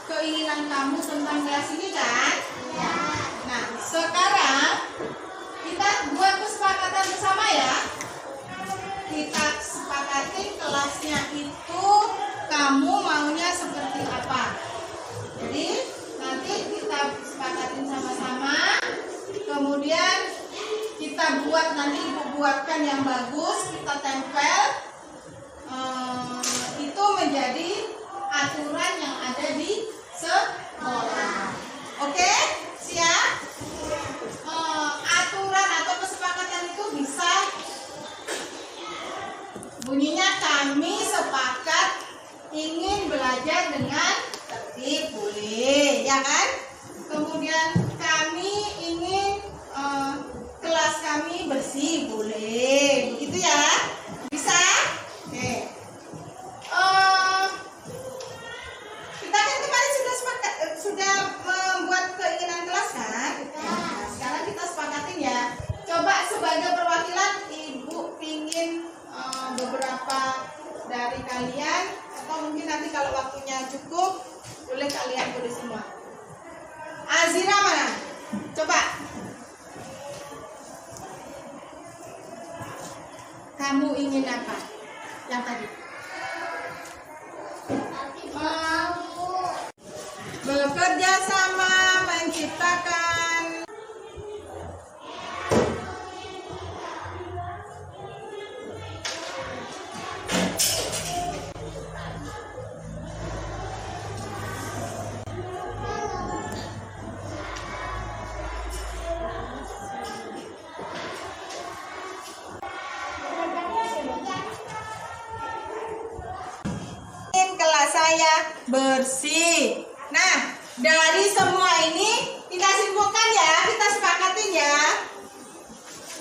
keinginan kamu tentang kelas ini kan? Ya. Nah, sekarang kita buat kesepakatan bersama ya. Kita sepakati kelasnya itu kamu maunya seperti apa. Jadi nanti kita sepakatin sama-sama. Kemudian kita buat, nanti ibu buatkan yang bagus, kita tempel. Itu menjadi aturan yang ada di sekolah. Oke, siap? Aturan atau kesepakatan itu bisa bunyinya kami sepakat ingin belajar dengan tertib, boleh, ya kan? Kemudian kami ingin kelas kami bersih, boleh, begitu ya? Bisa? Oke. Kita kan kemarin sudah membuat keinginan kelas kan? Nah, sekarang kita sepakatin ya. Coba sebagai perwakilan ibu pingin beberapa dari kalian, atau mungkin nanti kalau waktunya cukup boleh kalian tulis semua. Azira mana? Coba. Kamu ingin apa? Yang tadi. Bekerja sama menciptakan. Kelas saya bersih. Nah, dari semua ini kita simpulkan ya, kita sepakatin ya.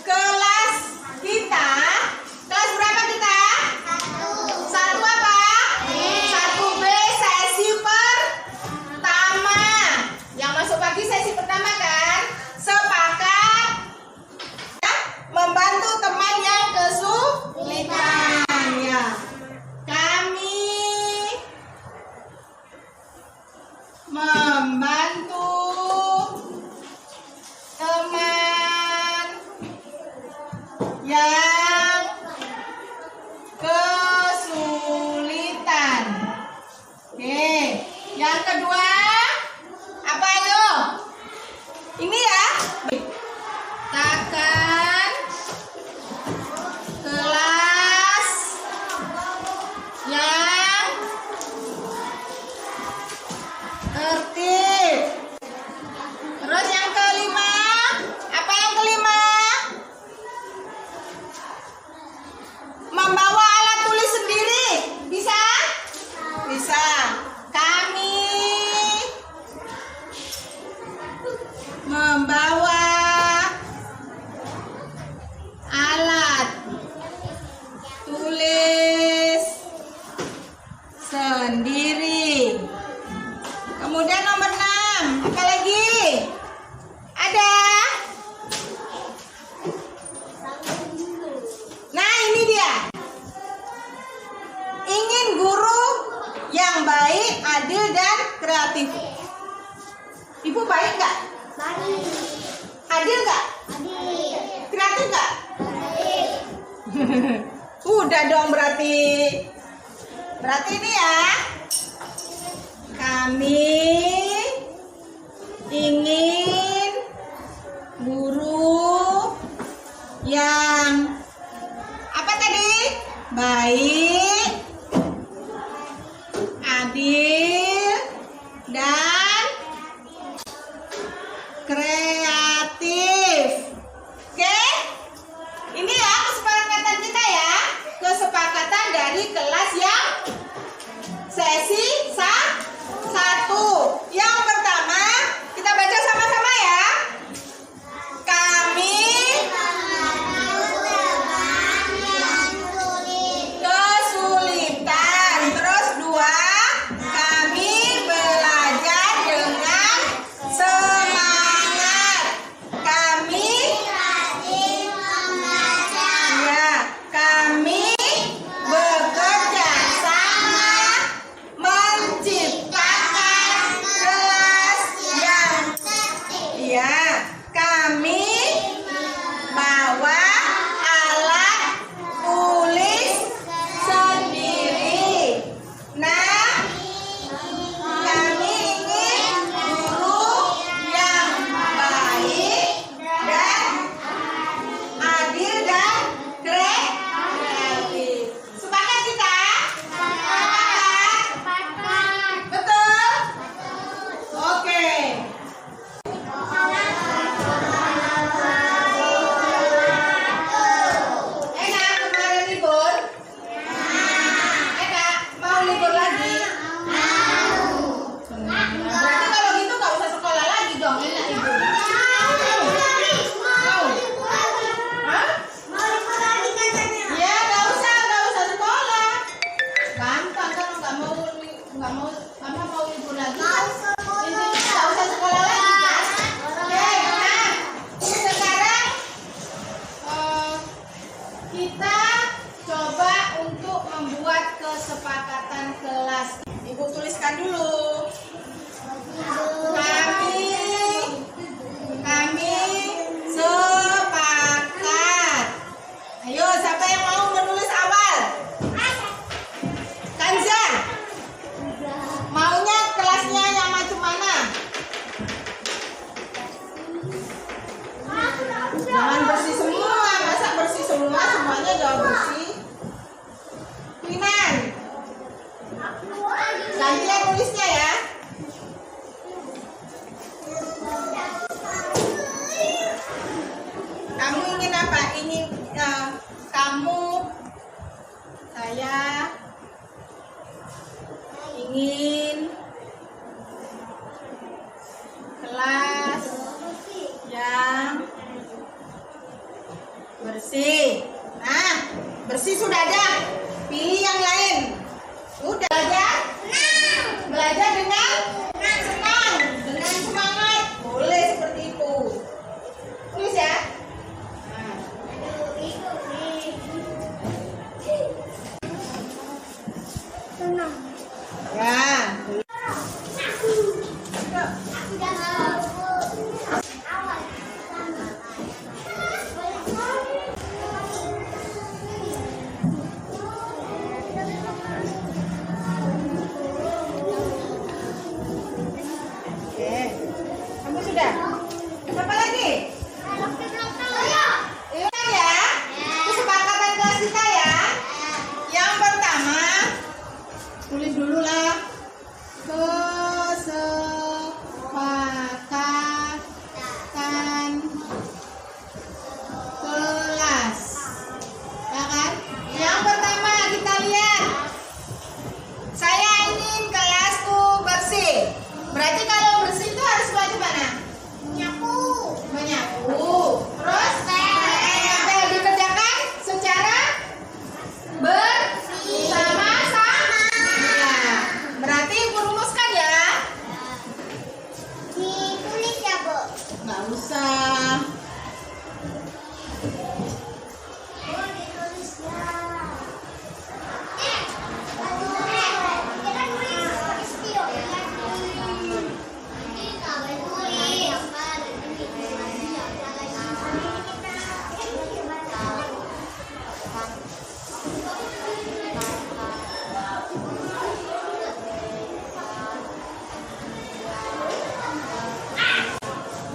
Kelas kita, kelas berapa kita? Satu apa? Satu B, sesi pertama. Yang masuk pagi sesi pertama kan? Sepakat ya, membantu teman yang kesulitan ya. Kami membantu teman yang kesulitan. Oke, yang kedua apa ayo? Ini ya. Katakan kelas yang tertib. Terus yang kelima, apa yang kelima? Membawa alat tulis sendiri, bisa? Bisa. Kami membawa alat tulis sendiri. Kemudian nomor 6, apa lagi? Ada? Nah, ini dia. Ingin guru yang baik, adil, dan kreatif. Ibu baik nggak? Baik. Adil nggak? Adil. Kreatif nggak? Baik. Udah dong berarti. Berarti ini ya. Kami ingin guru yang apa tadi? Baik, adil, dan kreatif. Oke? Ini ya kesepakatan kita ya. Kesepakatan dari kelas yang sesi 1. Yang pertama, kita baca sama-sama ya. Kami untuk membuat kesepakatan kelas. Ibu tuliskan dulu. Kami sepakat. Ayo, siapa yang mau menulis awal? Kanza. Maunya kelasnya yang macam mana? Jangan bersih semua. Masa bersih semua? Semuanya jangan bersih. Pinan. Gantian nulisnya ya. Kamu ingin apa? Ingin kamu, saya ingin kelas yang bersih. Nah, bersih sudah ada. Pilih yang lain. Udah aja. Belajar dengan senang, dengan semangat. Boleh seperti itu. Tulis ya. Ya. Oke. Kamu sudah? Apa lagi? Ingat ya, kesepakatan kelas kita ya. Yang pertama, tulis dulu lah. Kesepakatan kelas. Ya kan? Yang pertama kita lihat. Saya ingin kelasku bersih. Berarti kalau bersih itu harus macam mana? Menyapu. Terus apa yang dikerjakan secara bersama-sama. Ya. Berarti ibu rumuskan ya. Ditulis ya, Bu. Nggak usah. Ditulis ya.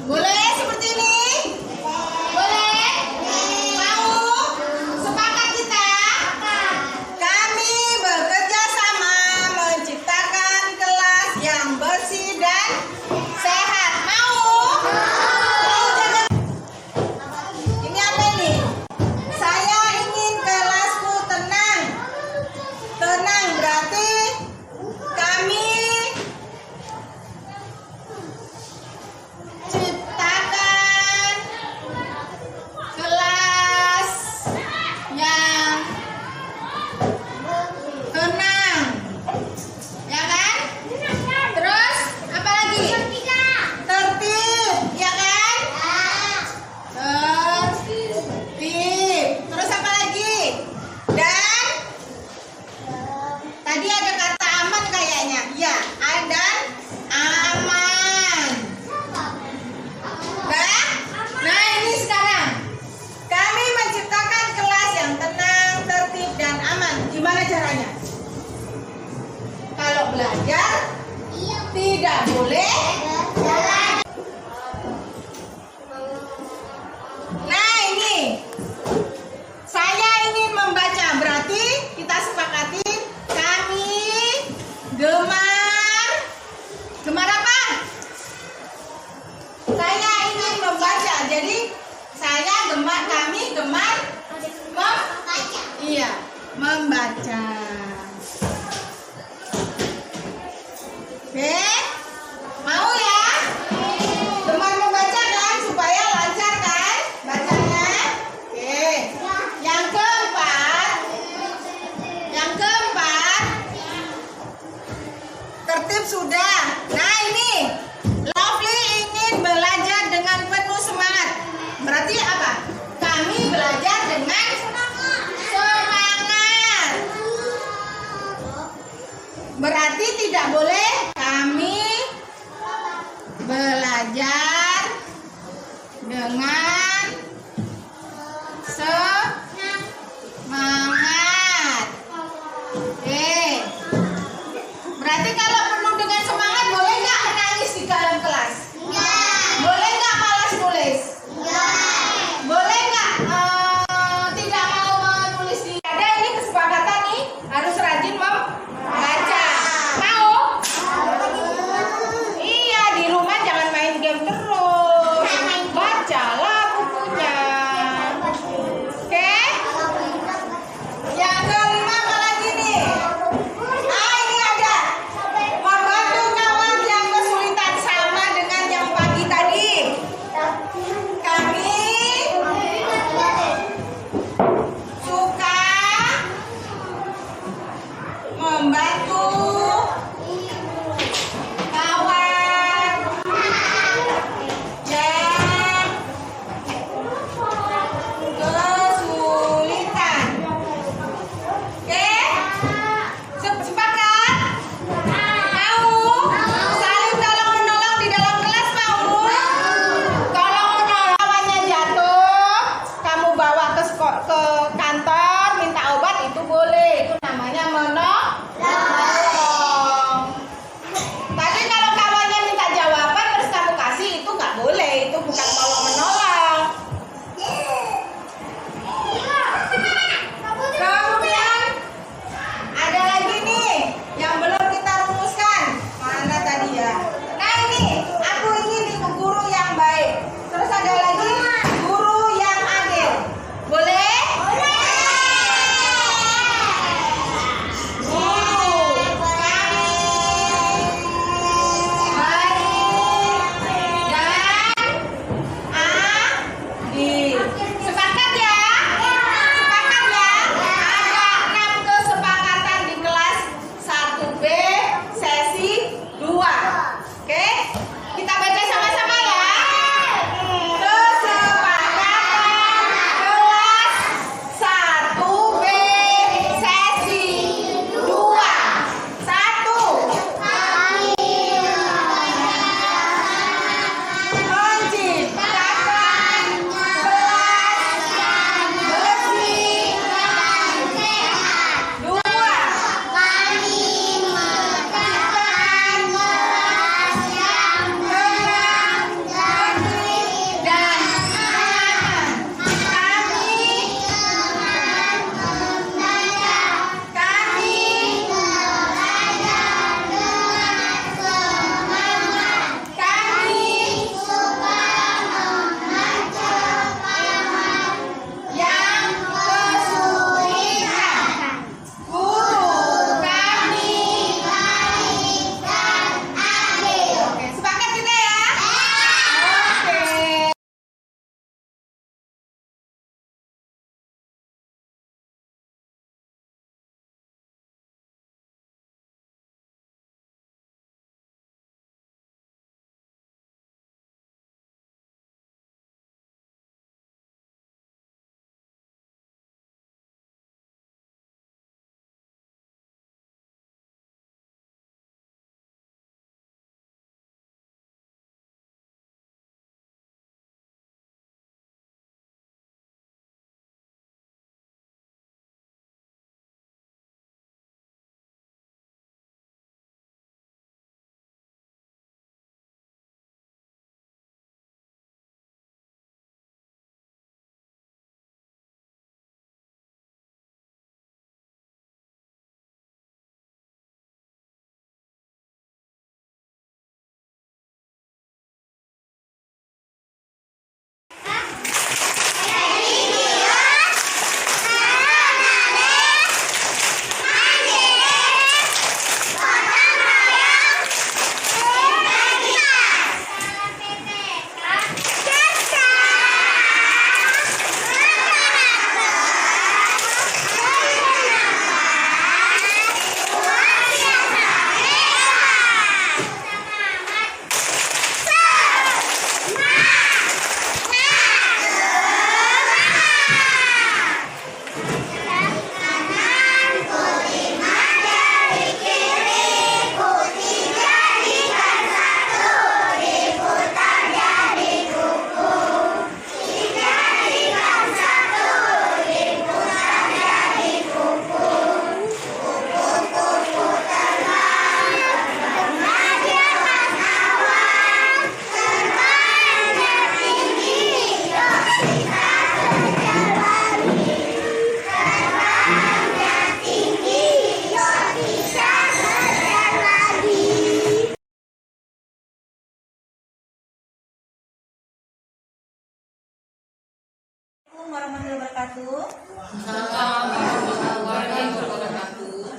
Boleh seperti ini? Boleh? Mau? Sepakat kita? Kami bekerja sama menciptakan kelas yang bersih dan sehat. Mau? Mau jaga? Ini apa ini? Saya ingin kelasku tenang. Tenang berarti kami ciptakan kelas yang tenang, ya kan? Terus apa lagi? Tertib, ya kan? Tertib. Terus apa lagi? Dan tadi ada kata aman kayaknya. Ya, ada aman. Nah, ini sekarang kami menciptakan kelas yang tenang, tertib, dan aman. Gimana caranya? Kalau belajar tidak boleh. Nah, ini saya ingin membaca. Berarti kita sepakati kami gemar apa? Saya ingin membaca. Jadi kami gemar membaca. Iya, membaca. Oke, mau ya? Gemar membaca kan supaya lancar kan bacanya. Oke. Yang keempat, tertib sudah. Nah ini, Lovely ingin belajar dengan penuh semangat. Berarti apa? Kami belajar dengan semangat. Pembantu, kawan, dan kesulitan. Oke? Sepakat? Mau? Saling tolong menolong di dalam kelas, mau? Tolong menolong. Kawannya jatuh, kamu bawa ke kantor, minta obat, itu boleh. Itu namanya menolong. Tapi kalau kawannya minta jawaban terus kamu kasih, itu nggak boleh. Itu bukan tolong menolong. Kemudian ada lagi nih yang belum kita rumuskan. Mana tadi ya? Nah ini, aku ingin nih guru yang baik. Terus ada lagi guru yang adil. Boleh? Sepakat ya? Sepakat ya? Ada 6 kesepakatan di kelas 1B sesi 2. Oke? Kita baca sama-sama ya. Kesepakatan kelas 1B sesi 2. 1. Menciptakan kelas bersih dan sehat. 2. Menciptakan kelas yang tenang, tertib, dan aman. Kami yang kesulitan. Guru kami baik dan adil. Oke, sepakat kita ya? Oke. Assalamualaikum warahmatullahi wabarakatuh.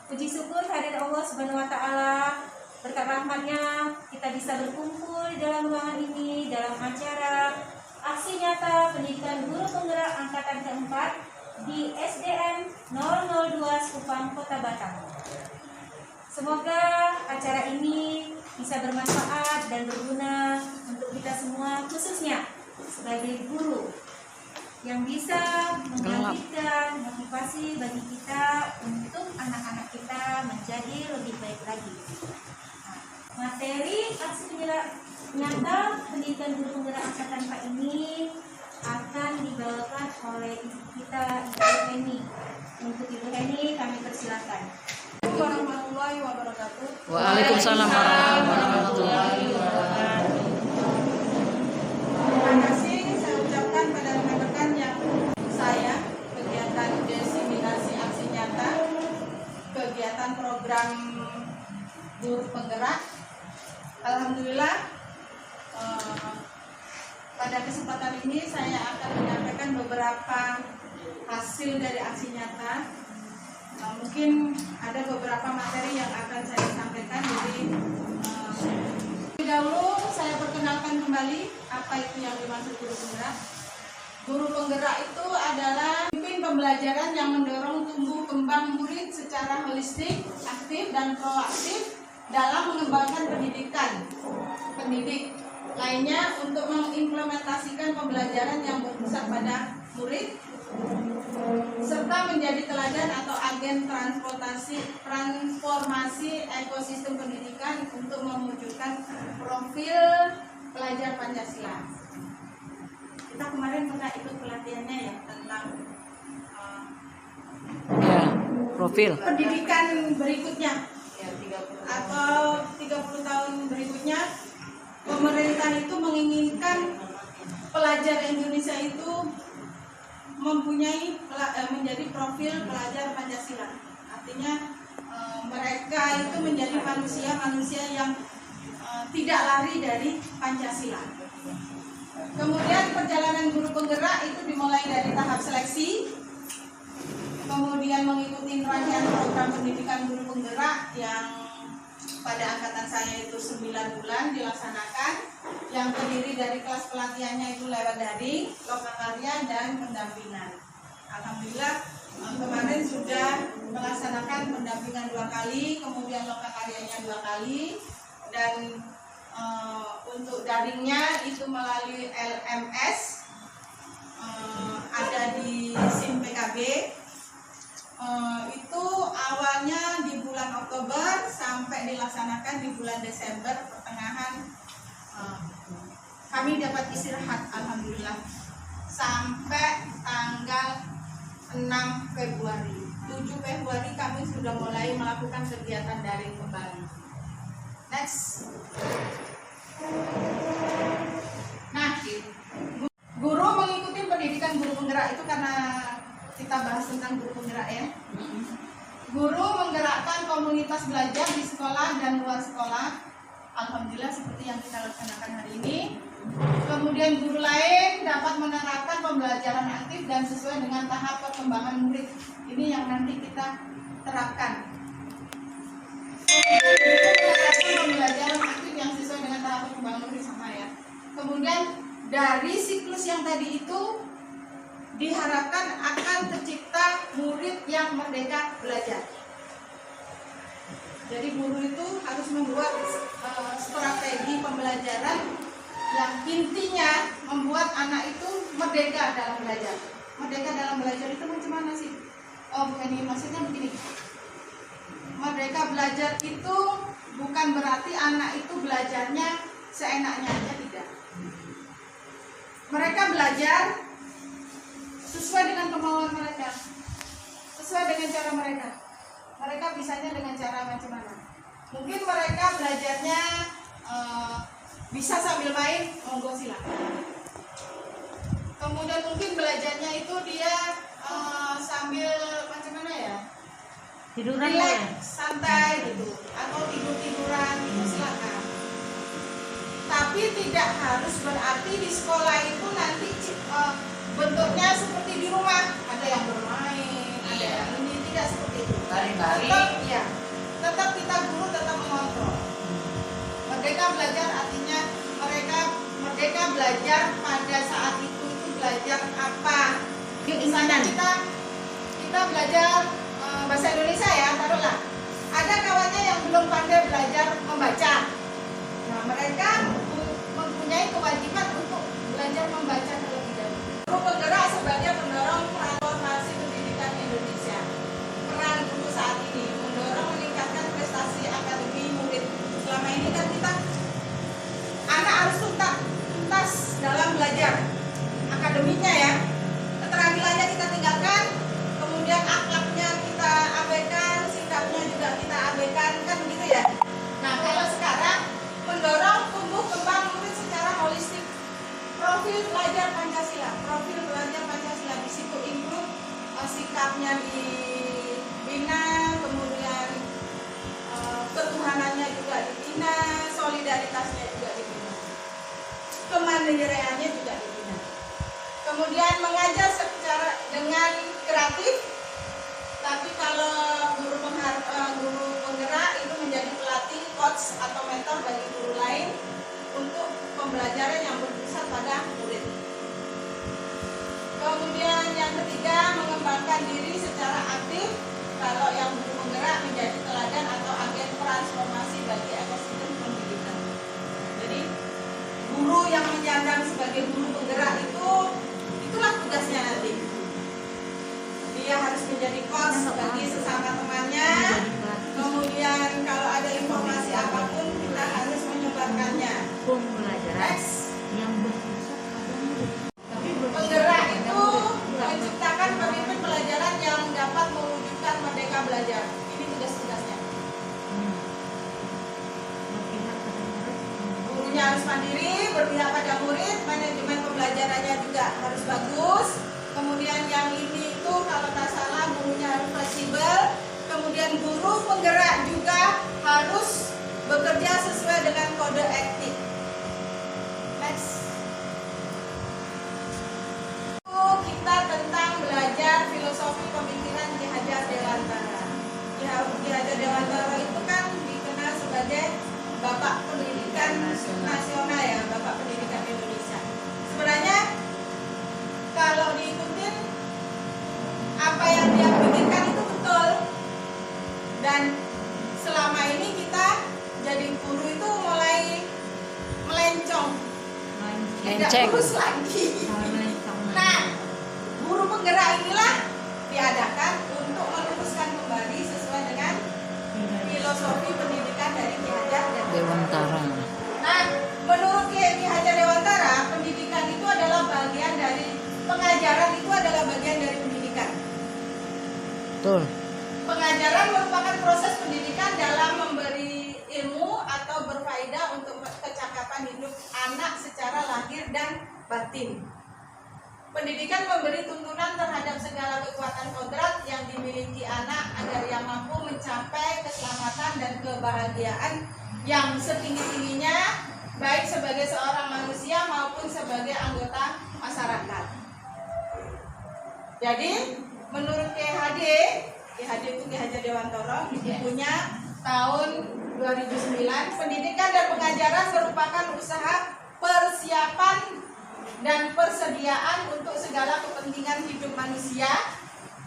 Puji syukur kehadirat Allah Subhanahu wa taala. Berkat rahmatnya kita bisa berkumpul di dalam ruangan ini dalam acara aksi nyata pendidikan guru penggerak angkatan keempat di SDN 002 Kupang, Kota Batam. Semoga acara ini bisa bermanfaat dan berguna untuk kita semua, khususnya sebagai guru yang bisa membangkitkan motivasi bagi kita untuk anak-anak kita menjadi lebih baik lagi. Nah, materi aksi nyata pendidikan guru penggerak angkatan 4 ini akan dibawakan oleh ibu kita, Ibu Heni. Untuk Ibu Heni kami persilakan. Warahmatullahi wabarakatuh. Waalaikumsalam warahmatullahi wabarakatuh. Terima kasih saya ucapkan pada rekan-rekan yang saya kegiatan diseminasi aksi nyata, kegiatan program guru penggerak. Alhamdulillah pada kesempatan ini saya akan menyampaikan beberapa hasil dari aksi nyata. Mungkin ada beberapa materi yang akan saya sampaikan. Jadi lebih dahulu saya perkenalkan kembali apa itu yang dimaksud guru penggerak. Guru penggerak itu adalah pemimpin pembelajaran yang mendorong tumbuh kembang murid secara holistik, aktif dan proaktif dalam mengembangkan pendidik lainnya untuk mengimplementasikan pembelajaran yang berpusat pada murid serta menjadi teladan atau agen transformasi ekosistem pendidikan untuk mewujudkan profil pelajar Pancasila. Kita kemarin pernah ikut pelatihannya ya tentang Profil pendidikan berikutnya atau 30 tahun berikutnya. Pemerintah itu menginginkan pelajar Indonesia itu mempunyai menjadi profil pelajar Pancasila. Artinya mereka itu menjadi manusia yang tidak lari dari Pancasila. Kemudian perjalanan guru penggerak itu dimulai dari tahap seleksi, kemudian mengikuti rangkaian program pendidikan guru penggerak yang pada angkatan saya itu 9 bulan dilaksanakan, yang terdiri dari kelas pelatihannya itu lewat daring, lokakarya dan pendampingan. Alhamdulillah kemarin sudah melaksanakan pendampingan 2 kali, kemudian lokakaryanya 2 kali, dan untuk daringnya itu melalui LMS, ada di SIM PKB. Itu awalnya di bulan Oktober sampai dilaksanakan di bulan Desember pertengahan. Kami dapat istirahat alhamdulillah sampai tanggal 6 Februari. 7 Februari kami sudah mulai melakukan kegiatan daring kembali. Next. Nah, guru mengikuti pendidikan guru penggerak itu karena kita bahas tentang guru penggerak ya. Guru menggerakkan komunitas belajar di sekolah dan luar sekolah. Alhamdulillah seperti yang kita laksanakan hari ini. Kemudian guru lain dapat menerapkan pembelajaran aktif dan sesuai dengan tahap perkembangan murid. Ini yang nanti kita terapkan. Pembelajaran aktif yang sesuai dengan tahap perkembangan murid sama ya. Kemudian dari siklus yang tadi itu diharapkan akan tercipta murid yang merdeka belajar. Jadi guru itu harus membuat strategi pembelajaran yang intinya membuat anak itu merdeka dalam belajar. Merdeka dalam belajar itu macam mana sih? Oh, bukan ini, maksudnya begini. Merdeka belajar itu bukan berarti anak itu belajarnya seenaknya aja, tidak. Mereka belajar sesuai dengan kemauan mereka, sesuai dengan cara mereka. Mereka bisanya dengan cara macam mana? Mungkin mereka belajarnya bisa sambil main, monggo silakan. Kemudian mungkin belajarnya itu dia sambil macam mana ya? tiduran Relax, santai gitu, atau tiduran itu silakan. Tapi tidak harus berarti di sekolah itu nanti bentuknya seperti di rumah, ada yang bermain, ada yang ini, tidak seperti itu. Tetap kita guru tetap mengontrol. Merdeka belajar artinya mereka merdeka belajar pada saat itu belajar apa? Misalnya kita belajar bahasa Indonesia. membaca. Nah, mereka mempunyai kewajiban untuk belajar membaca terlebih dahulu. Guru penggerak sebagai pendorong transformasi pendidikan Indonesia. Peran guru saat ini mendorong meningkatkan prestasi akademi murid. Selama ini kan kita anak harus tuntas dalam belajar akademinya ya. Keterampilannya kita tinggalkan, kemudian akhlaknya kita abaikan, sikapnya juga kita abaikan, kan begitu ya. Nah, kalau sekarang mendorong tumbuh kembang murid secara holistik. Profil belajar Pancasila, di situ include sikapnya dibina, kemudian ketuhanannya juga dibina, solidaritasnya juga dibina, kemandiriannya juga dibina. Kemudian mengajar secara dengan kreatif, tapi kalau guru penggerak itu menjadi pelatih, coach atau mentor bagi guru lain untuk pembelajaran yang berpusat pada murid. Kemudian yang ketiga, mengembangkan diri secara aktif. Kalau yang guru penggerak menjadi teladan atau agen transformasi bagi ekosistem pendidikan. Jadi guru yang menyandang sebagai guru penggerak itulah tugasnya nanti. Dia harus menjadi coach bagi sesama temannya. Kemudian kalau ada informasi apapun kita harus menyebarkannya. Next. Penggerak itu menciptakan pemimpin pelajaran yang dapat mewujudkan merdeka belajar. Ini tugas-tugasnya. Gurunya harus mandiri, berpihak pada murid, manajemen pembelajarannya juga harus bagus. Kemudian yang ini itu kalau tak salah gurunya harus fleksibel. Kemudian guru penggerak juga harus bekerja sesuai dengan kode etik. Next. Kita tentang belajar filosofi pemikiran Ki Hajar Dewantara. Ki Hajar Dewantara itu kan dikenal sebagai Bapak Pendidikan Nasional ya, Bapak Pendidikan Indonesia. Sebenarnya kalau diikutin apa yang dia pikirkan itu betul. Dan selama ini kita jadi guru itu mulai melencong, tidak lurus lagi. Nah, guru penggerak inilah diadakan untuk meluruskan kembali sesuai dengan filosofi pendidikan dari Ki Hajar Dewantara. Nah, menurut Ki Hajar Dewantara, pendidikan itu adalah bagian dari pengajaran itu adalah bagian dari pendidikan. Betul. Pengajaran merupakan proses pendidikan dalam memberi ilmu atau berfaedah untuk kecakapan hidup anak secara lahir dan batin. Pendidikan memberi tuntunan terhadap segala kekuatan kodrat yang dimiliki anak agar ia mampu mencapai keselamatan dan kebahagiaan yang setinggi-tingginya, baik sebagai seorang manusia maupun sebagai anggota masyarakat. Jadi, menurut Ki Hajar Dewantara, di bukunya tahun 2009, pendidikan dan pengajaran merupakan usaha persiapan dan persediaan untuk segala kepentingan hidup manusia,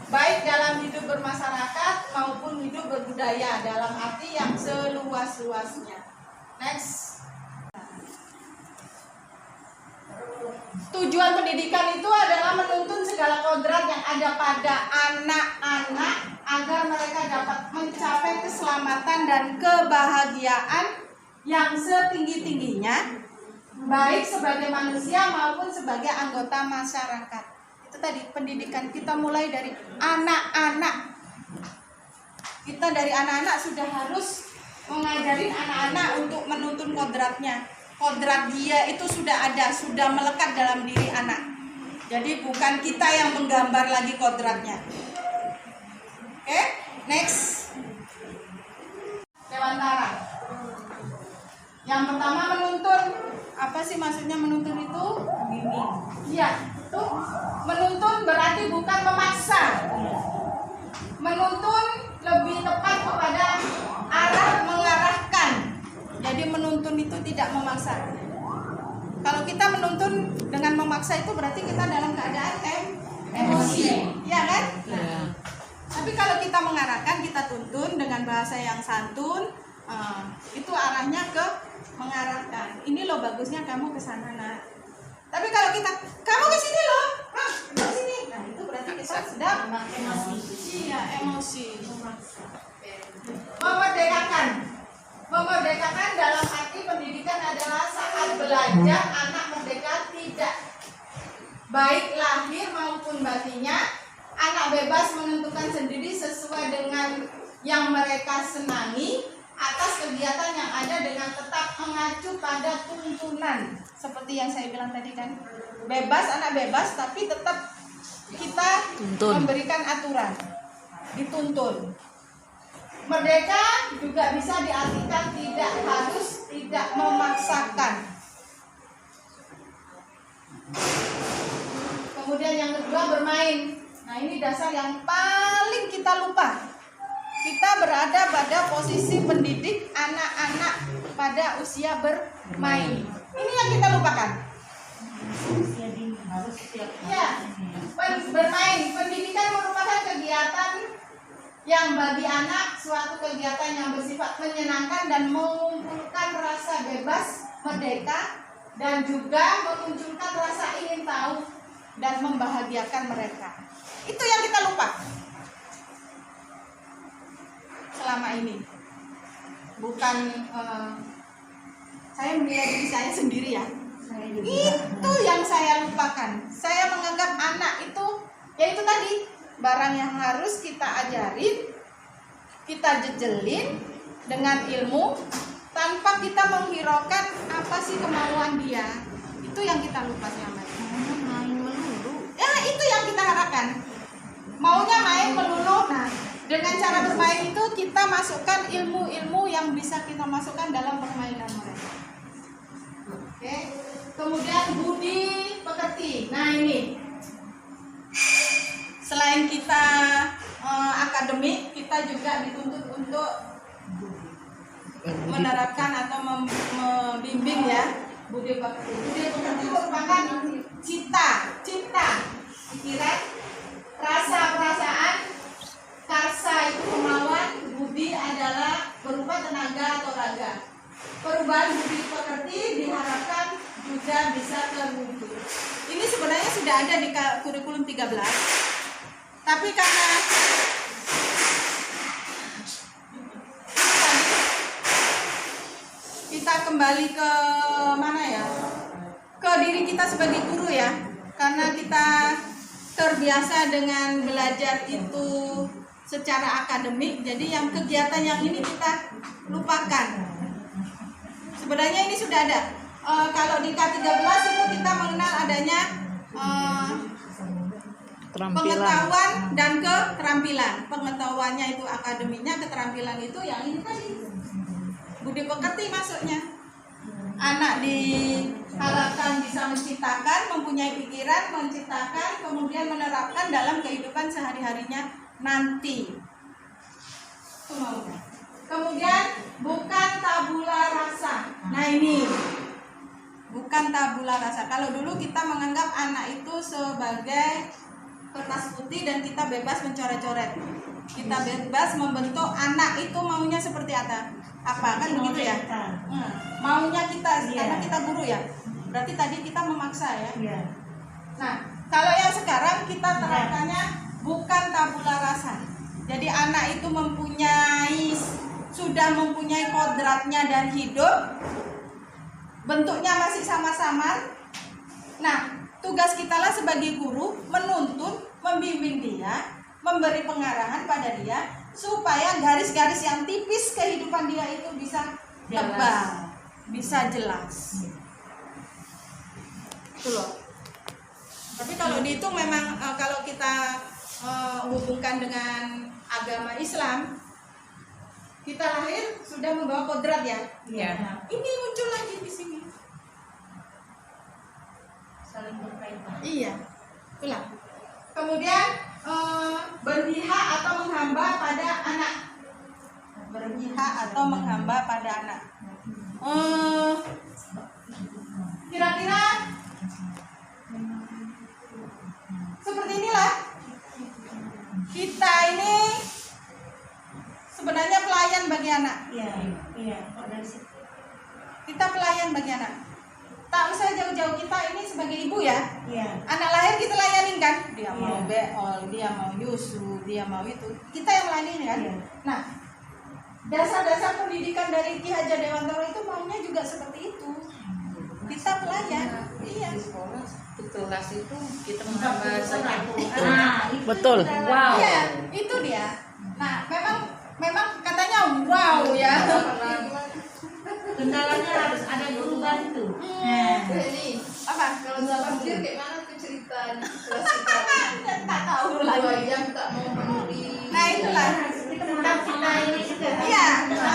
baik dalam hidup bermasyarakat maupun hidup berbudaya dalam arti yang seluas-luasnya. Next. Tujuan pendidikan itu adalah menuntun segala kodrat yang ada pada anak-anak agar mereka dapat mencapai keselamatan dan kebahagiaan yang setinggi-tingginya, baik sebagai manusia maupun sebagai anggota masyarakat. Itu tadi pendidikan kita mulai dari anak-anak. Kita dari anak-anak sudah harus mengajarin anak-anak untuk menuntun kodratnya. Kodrat dia itu sudah ada, sudah melekat dalam diri anak. Jadi bukan kita yang menggambar lagi kodratnya. Oke, next. Dewantara. Yang pertama menuntun. Apa sih maksudnya menuntun itu? Bimbing. Iya, itu menuntun berarti bukan memaksa. Menuntun lebih tepat kepada arah mengarahkan. Jadi menuntun itu tidak memaksa. Kalau kita menuntun dengan memaksa itu berarti kita dalam keadaan emosi, ya kan? Ya. Tapi kalau kita mengarahkan, kita tuntun dengan bahasa yang santun, Itu arahnya ke mengarahkan. Ini loh bagusnya kamu ke sana nak. Tapi kalau kita kamu ke sini loh, ke sini. Nah itu berarti kita sedang iya emosi. Memerdekakan dalam arti pendidikan adalah saat belajar anak merdeka tidak baik lahir maupun batinnya. Anak bebas menentukan sendiri sesuai dengan yang mereka senangi atas kegiatan yang ada dengan tetap mengacu pada tuntunan. Seperti yang saya bilang tadi kan, bebas, anak bebas, tapi tetap kita memberikan aturan, dituntun. Merdeka juga bisa diartikan tidak harus, tidak memaksakan. Kemudian yang kedua bermain. Nah ini dasar yang paling kita lupa. Kita berada pada posisi pendidik anak-anak pada usia bermain. Ini yang kita lupakan. Ya, bermain. Pendidikan merupakan kegiatan yang bagi anak suatu kegiatan yang bersifat menyenangkan dan mengumpulkan rasa bebas, merdeka, dan juga memunculkan rasa ingin tahu dan membahagiakan mereka. Itu yang kita lupa selama ini. Bukan saya menilai diri saya sendiri ya. Itu yang saya lupakan. Saya menganggap anak itu yaitu tadi barang yang harus kita ajarin, kita jejelin dengan ilmu tanpa kita menghiraukan apa sih kemauan dia. Itu yang kita lupa selama ini. Ya itu yang kita harapkan. Maunya main melulu. Nah, dengan cara bermain itu kita masukkan ilmu-ilmu yang bisa kita masukkan dalam permainan mereka. Oke. Kemudian budi pekerti. Nah ini, selain kita akademik, kita juga dituntut untuk menerapkan atau membimbing ya budi pekerti. Budi pekerti merupakan cita, pikiran, rasa, perasaan, karsa itu kemauan, budi adalah berupa tenaga atau raga. Perubahan budi pekerti diharapkan juga bisa terwujud. Ini sebenarnya sudah ada di kurikulum 13. Tapi karena kita kembali ke mana ya? Ke diri kita sebagai guru ya. Karena kita terbiasa dengan belajar itu secara akademik, jadi yang kegiatan yang ini kita lupakan. Sebenarnya ini sudah ada. Kalau di K13 itu kita mengenal adanya pengetahuan dan keterampilan. Pengetahuannya itu akademiknya, keterampilan itu yang ini tadi. Budi pekerti masuknya. Anak diharapkan bisa menciptakan, mempunyai pikiran, menciptakan, kemudian menerapkan dalam kehidupan sehari-harinya nanti. Itu maunya. Kemudian bukan tabula rasa. Nah ini bukan tabula rasa. Kalau dulu kita menganggap anak itu sebagai kertas putih dan kita bebas mencoret-coret. Kita bebas membentuk anak itu maunya seperti apa kan begitu ya? Maunya kita karena kita guru ya. Berarti tadi kita memaksa ya. Nah, kalau yang sekarang kita terapkannya bukan tabula rasa. Jadi anak itu sudah mempunyai kodratnya dan hidup, bentuknya masih sama-sama. Nah, tugas kita lah sebagai guru menuntun, membimbing dia, memberi pengarahan pada dia supaya garis-garis yang tipis kehidupan dia itu bisa tebal, bisa jelas. Itu loh. Tapi kalau dihitung memang kalau kita hubungkan dengan agama Islam, kita lahir sudah membawa kodrat ya. Iya. Ini muncul lagi di sini. Saling berkaitan. Iya, itulah. Kemudian berpihak atau menghamba pada anak. Berpihak atau menghamba pada anak. Kira-kira seperti inilah. Kita ini sebenarnya pelayan bagi bagi anak. Iya, iya. Kok dari situ? Kita pelayan bagi anak. Tak usah jauh-jauh, kita ini sebagai ibu ya. Iya. Anak lahir kita layanin kan. Dia mau Iya. beol, dia mau yusu, dia mau itu. Kita yang layanin kan. Iya. Nah, dasar-dasar pendidikan dari Ki Hajar Dewantara itu maunya juga seperti itu. Kita pelayan. Iya. Di sekolah satu kelas itu kita membaca Al-Quran. Nah, itu Betul. kendalanya. Wow. Iya, itu dia. Nah, memang katanya wow ya. Kendalanya harus ada guru bantu. Nah, Ini Apa? kalau dalam kecil kayak mana tuh cerita di kelas kita? Tak tahu 2 lagi. jam tak mau menulis. Nah, itulah. kita ini juga Iya.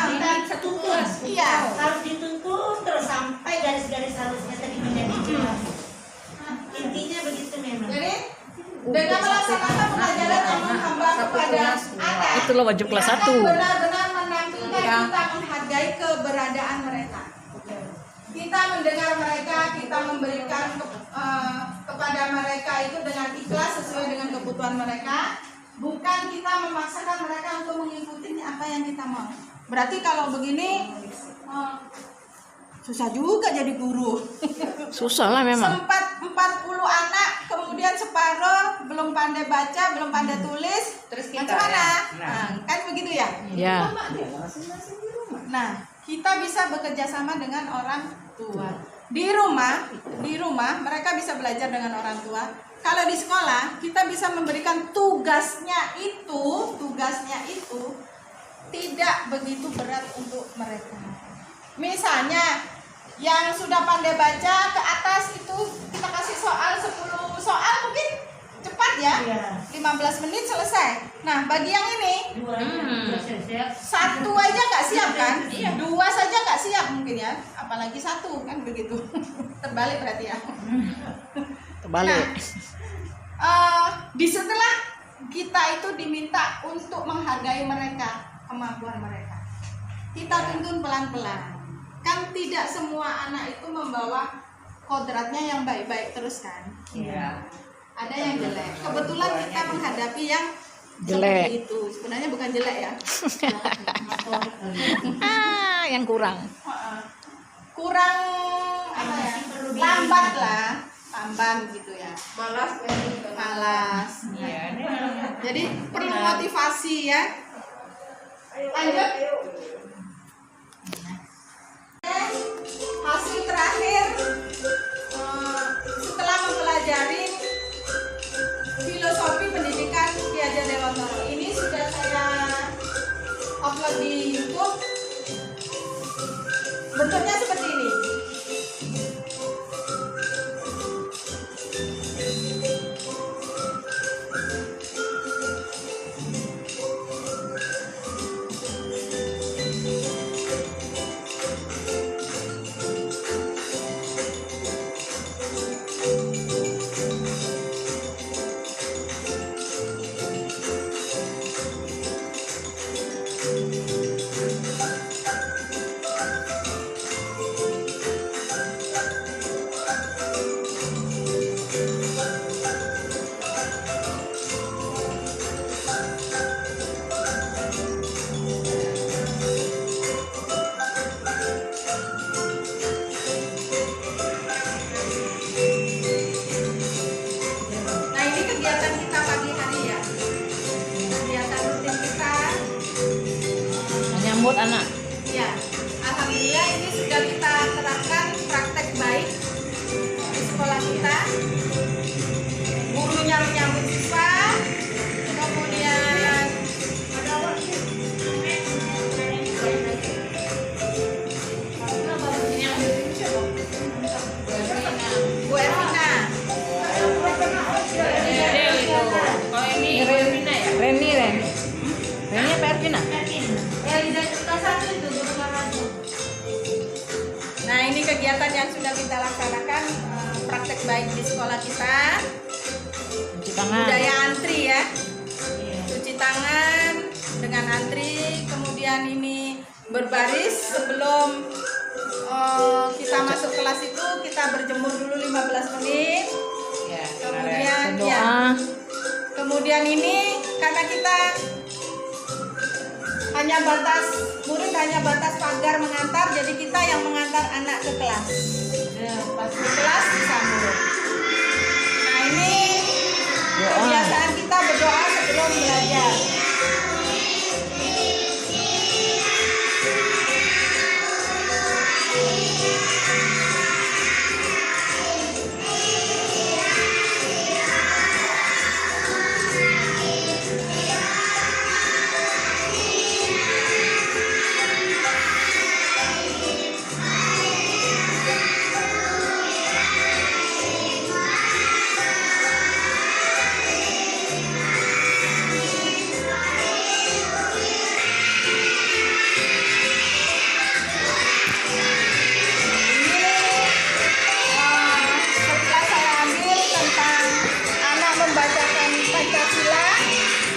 kita satu kelas. Iya. Harus dituntun terus sampai garis-garis harusnya tadi menjadi jelas. Intinya begitu memang. Jadi dengan melaksanakan pelajaran yang menghamba kepada anak, Itulah wajib kelas akan 1. benar-benar menampilkan Ya. kita menghargai keberadaan mereka. Kita mendengar mereka, kita memberikan kepada mereka itu dengan ikhlas sesuai dengan kebutuhan mereka. Bukan kita memaksakan mereka untuk mengikuti apa yang kita mau. Berarti kalau begini susah juga jadi guru. Susah lah memang. Sempat 40 anak, kemudian separuh belum pandai baca, belum pandai tulis. Terus kita Macam mana? ya? Nah, kan begitu ya? Ya. Nah, kita bisa bekerja sama dengan orang tua. Di rumah mereka bisa belajar dengan orang tua. Kalau di sekolah, kita bisa memberikan tugasnya itu tidak begitu berat untuk mereka. Misalnya, yang sudah pandai baca ke atas itu kita kasih soal 10 soal mungkin cepat ya. Iya. 15 menit selesai. Nah, bagi yang ini Dua siap. satu aja nggak siap kan? Dua saja nggak siap mungkin ya, apalagi satu kan begitu. Terbalik berarti ya. Terbalik. Di setelah kita itu diminta untuk menghargai mereka, kemampuan mereka. Kita tuntun pelan-pelan. Kan tidak semua anak itu membawa kodratnya yang baik-baik terus kan? Iya. Ada yang jelek. Kebetulan kita menghadapi yang Jelek. seperti itu. Sebenarnya bukan jelek ya. Yang kurang. Kurang apa ya? Lambat lah, lamban gitu ya. Malas. Jadi perlu motivasi ya. Lanjut. Hasil terakhir setelah mempelajari filosofi pendidikan Ki Hajar Dewantara ini sudah saya upload di YouTube. Bentuknya seperti ini. Nah, ini kegiatan kita pagi hari ya. Kegiatan rutin kita. Menyambut anak. Ya, alhamdulillah ini sudah kita terapkan praktek baik di sekolah kita. Gurunya menyambut siswa, kemudian Bu Ervina. Kalau ini Rina ya? Reni. Reni apa Ervina? Nah, ini kegiatan yang sudah kita laksanakan, praktek baik di sekolah kita. Cuci tangan. Budaya antri ya, cuci tangan dengan antri, kemudian ini berbaris sebelum kita masuk kelas itu kita berjemur dulu 15 menit. Ya, Kemudian Berdoa. ya, kemudian ini karena kita murid hanya batas pagar mengantar, jadi kita yang mengantar anak ke kelas. Pas di kelas disambut. Nah ini kebiasaan kita berdoa sebelum belajar.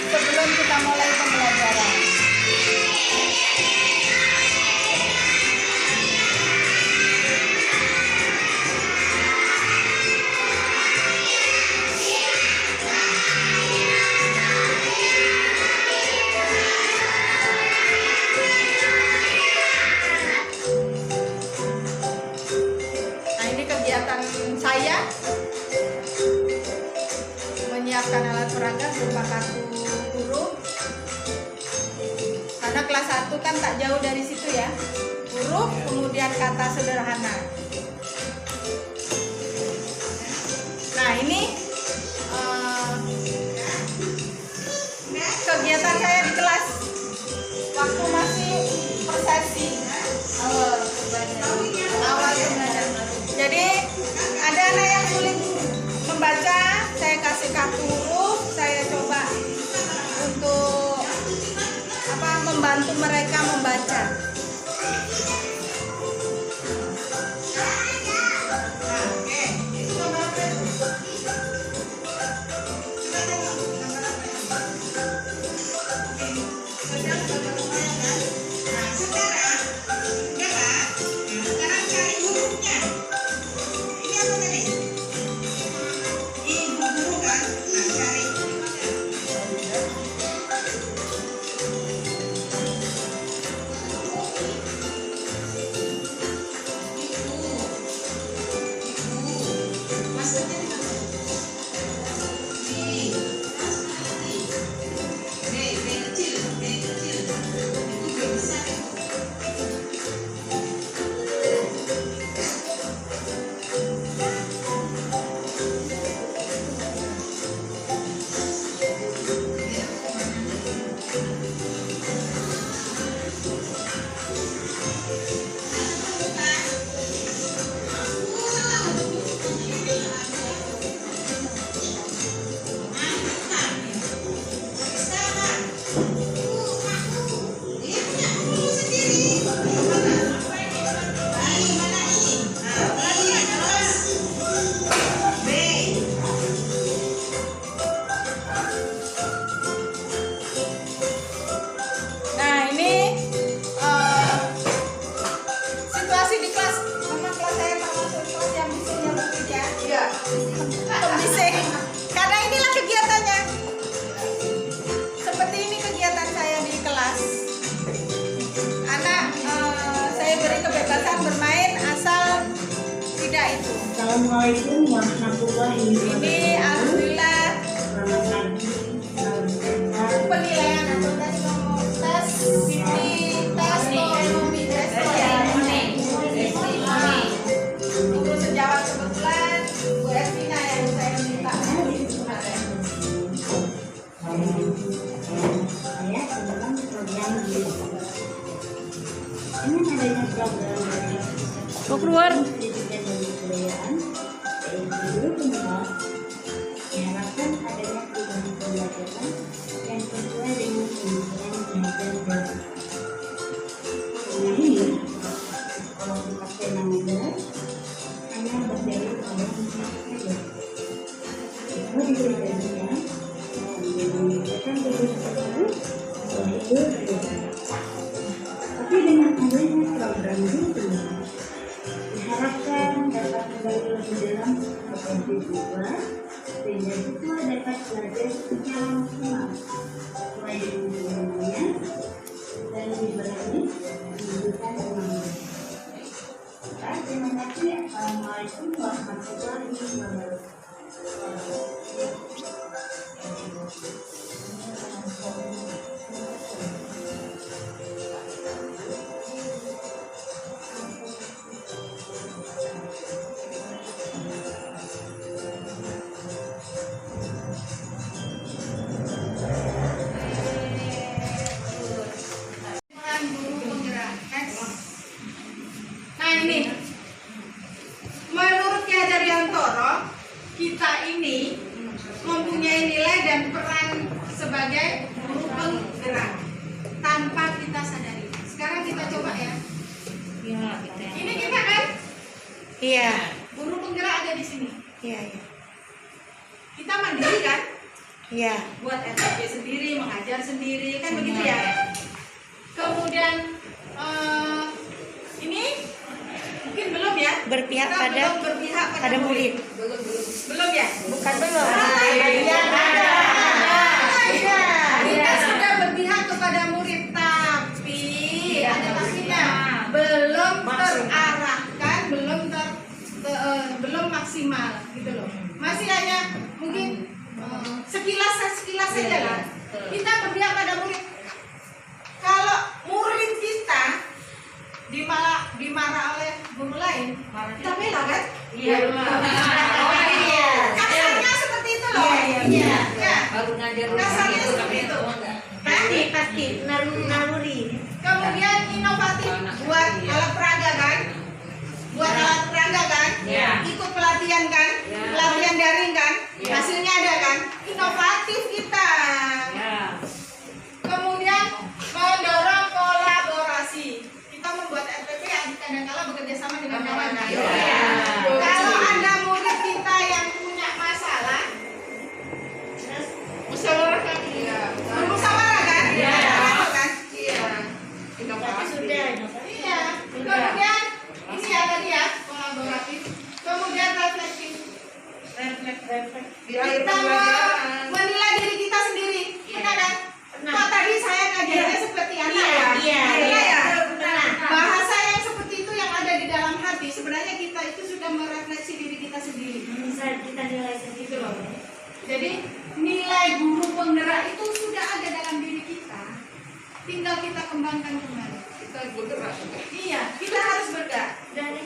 Sebelum kita mulai pembelajaran. Nah ini kegiatan saya menyiapkan alat peraga berupa kartu huruf, karena kelas 1 kan tak jauh dari situ ya. Huruf kemudian kata sederhana. Nah ini kegiatan saya di kelas waktu masih persepsi awal belajar. Jadi ada anak yang sulit membaca, saya kasih kartu huruf, saya coba untuk membantu mereka membaca. Pembisik. Karena inilah kegiatannya. Seperti ini kegiatan saya di kelas. Anak saya beri kebebasan bermain asal tidak itu. Assalamualaikum warahmatullahi wabarakatuh. Ini alhamdulillah Selamat pagi. penilaian atau tes ekonomi tes guru sejawat kebetulan Bu Ervina yang saya minta kemarin. Saya dalam program ini adanya program Kok keluar? pendidikan dan kebudayaan yaitu guru penulis diharapkan adanya perubahan pembelajaran yang sesuai dengan kebutuhan belajar dan ini kalau dipakai namanya hanya berdiri pada tempat saja. Itu diberikan mengerjakan tugas tersebut yaitu belajar. Tapi dengan adanya program guru penulis diharapkan dapat kembali lebih dalam potensi siswa sehingga siswa dapat belajar secara maksimal sesuai dengan kebutuhannya dan ini menurut Ki Hajar Dewantara, kita ini mempunyai nilai dan peran sebagai guru penggerak tanpa kita sadari. Sekarang kita coba ya. Ini kita kan Iya. guru penggerak ada di sini. Iya, iya. Kita mandiri kan? Iya. Buat RTP sendiri, mengajar sendiri, kan begitu ya. Kemudian ini mungkin belum ya. Berpihak Kita pada belum berpihak pada murid. Belum ya? Bukan belum. Iya, ada. Iya. Kita sudah berpihak kepada murid, tapi ada tapinya. Belum terarahkan, belum maksimal gitu loh. Masih hanya mungkin sekilas saja lah. Kita berpihak pada murid. Kalau murid kita dimarah oleh guru lain, kita bela kan? Iya. Kasarnya seperti itu loh. Iya. Ya. Baru ngajar Kasarnya gitu, seperti itu. Pasti naluri. Kemudian inovatif buat alat peraga kan? Buat alat peraga kan? Ya. Ikut pelatihan kan? Ya. Pelatihan daring kan? Ya. Hasilnya ada kan? Inovatif kita. Ya. Kemudian mendorong kolaborasi. Kita membuat RTP yang kadang-kala bekerja sama dengan kawan kan? Ya. Kalau ada murid kita yang punya masalah, musyawarah kan? Bermusyawarah kan? Ya. Kan? Iya. Iya. Kemudian ini ya tadi ya kolaboratif. Kemudian reflektif. Kita menilai diri kita sendiri. Benar kan? Kok tadi saya ngajarnya seperti anak ya? Iya. Benar ya? Benar. Bahasa yang seperti itu yang ada di dalam hati. Sebenarnya kita itu sudah merefleksi diri kita sendiri. Bisa kita nilai sendiri loh. Jadi nilai guru penggerak itu sudah ada dalam diri kita. Tinggal kita kembangkan kembali. Kita bergerak. Iya, kita harus bergerak. Dari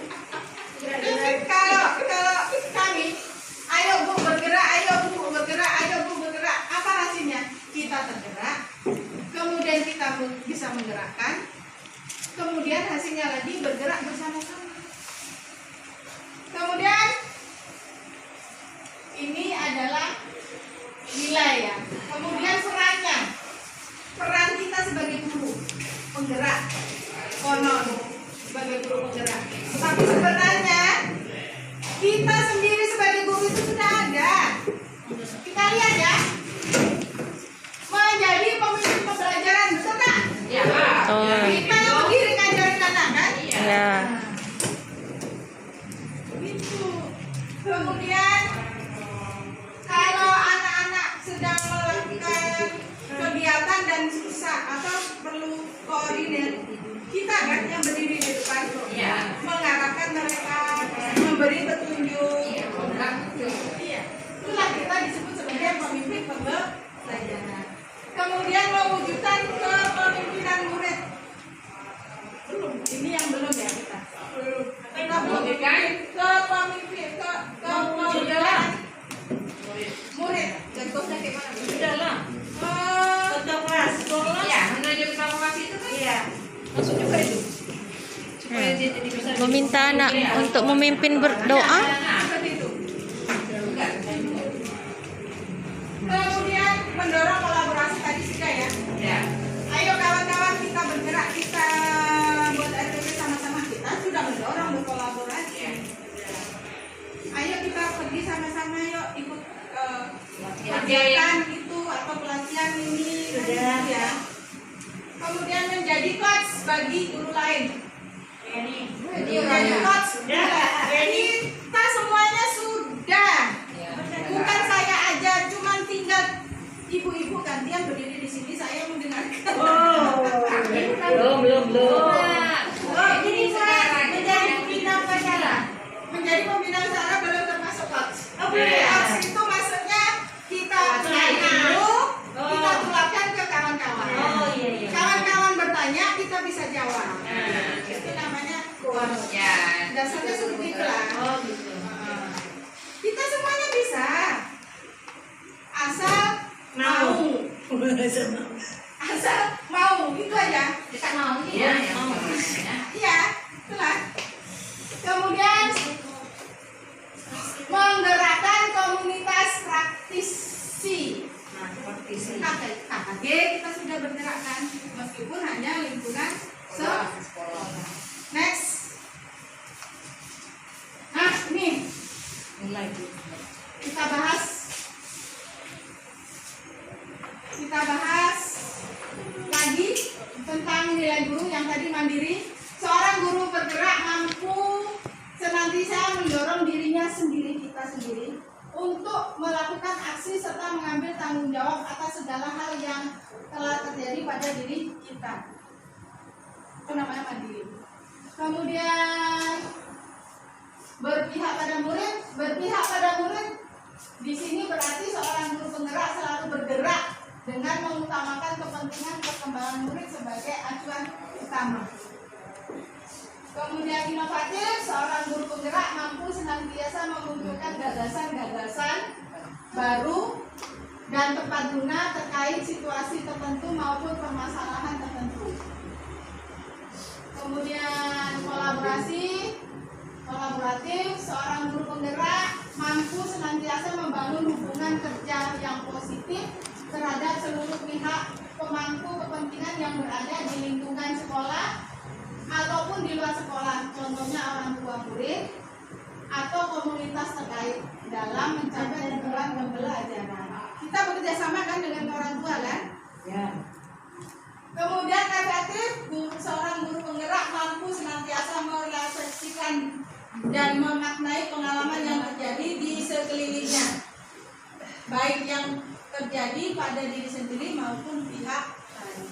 Kalau kami, ayo bu bergerak, ayo bu bergerak, ayo bu bergerak. Apa hasilnya? Kita tergerak, kemudian kita bisa menggerakkan, kemudian hasilnya lagi bergerak bersama-sama. Kemudian ini adalah nilai ya. Kemudian perannya, peran kita sebagai guru penggerak, konon sebagai guru penggerak. Tapi sebenarnya kita sendiri sebagai guru itu sudah ada. Kita lihat ya. Menjadi pemimpin pembelajaran, betul nggak? Ya. Kita yang berdiri ngajarin anak kan? Ya. Itu. Kemudian kalau anak-anak sedang melakukan kegiatan dan susah atau perlu koordinir, kita kan yang berdiri di depan, Iya. mengarahkan mereka, memberi petunjuk. Iya. Iya. Itulah kita disebut sebagai pemimpin pembelajaran. Kemudian mewujudkan kepemimpinan murid. Belum, ini yang belum ya kita. Belum. Kita belum kepemimpinan murid. Contohnya kayak mana? Sudah lah. contoh kelas. Ya, menuju ke evaluasi itu kan. Iya. Masuk juga itu. Supaya dia jadi bisa Meminta anak untuk memimpin berdoa. Seperti itu. Kemudian mendorong kolaborasi tadi sudah ya. Ya. Ayo kawan-kawan kita bergerak, kita buat RTP sama-sama. Kita sudah mendorong berkolaborasi. Ayo kita pergi sama-sama, yuk ikut kegiatan itu atau pelatihan ini. Sudah. Ya. Kemudian menjadi coach bagi guru lain. Menjadi coach. Jadi kita semuanya sudah. Bukan saya aja, cuman tinggal ibu-ibu gantian berdiri di sini, saya mendengarkan. Belum. Oh, jadi saya menjadi pembina upacara. Menjadi pembina upacara belum termasuk coach. Coach itu maksudnya kita tanya dulu, kita tularkan ke kawan-kawan. Kawan-kawan bertanya, kita bisa jawab. Itu namanya coach. Ya. Dasarnya seperti itulah. Kita semuanya bisa, asal mau. Asal mau, itu aja. nilai guru yang tadi mandiri. Seorang guru bergerak mampu senantiasa mendorong dirinya sendiri, kita sendiri, untuk melakukan aksi serta mengambil tanggung jawab atas segala hal yang telah terjadi pada diri kita. Itu namanya mandiri. Kemudian berpihak pada murid. Berpihak pada murid di sini berarti seorang guru penggerak selalu bergerak dengan mengutamakan kepentingan perkembangan murid sebagai acuan utama. Kemudian inovatif, seorang guru penggerak mampu senantiasa memunculkan gagasan-gagasan baru dan tepat guna terkait situasi tertentu maupun permasalahan tertentu. Kemudian kolaboratif, seorang guru penggerak mampu senantiasa membangun hubungan kerja yang positif terhadap seluruh pihak pemangku kepentingan yang berada di lingkungan sekolah ataupun di luar sekolah, contohnya orang tua murid atau komunitas terkait dalam mencapai tujuan pembelajaran. Kita bekerja sama kan dengan orang tua kan? Ya. Kemudian efektif, seorang guru penggerak mampu senantiasa merefleksikan dan memaknai pengalaman yang terjadi di sekelilingnya, baik yang terjadi pada diri sendiri maupun pihak lain.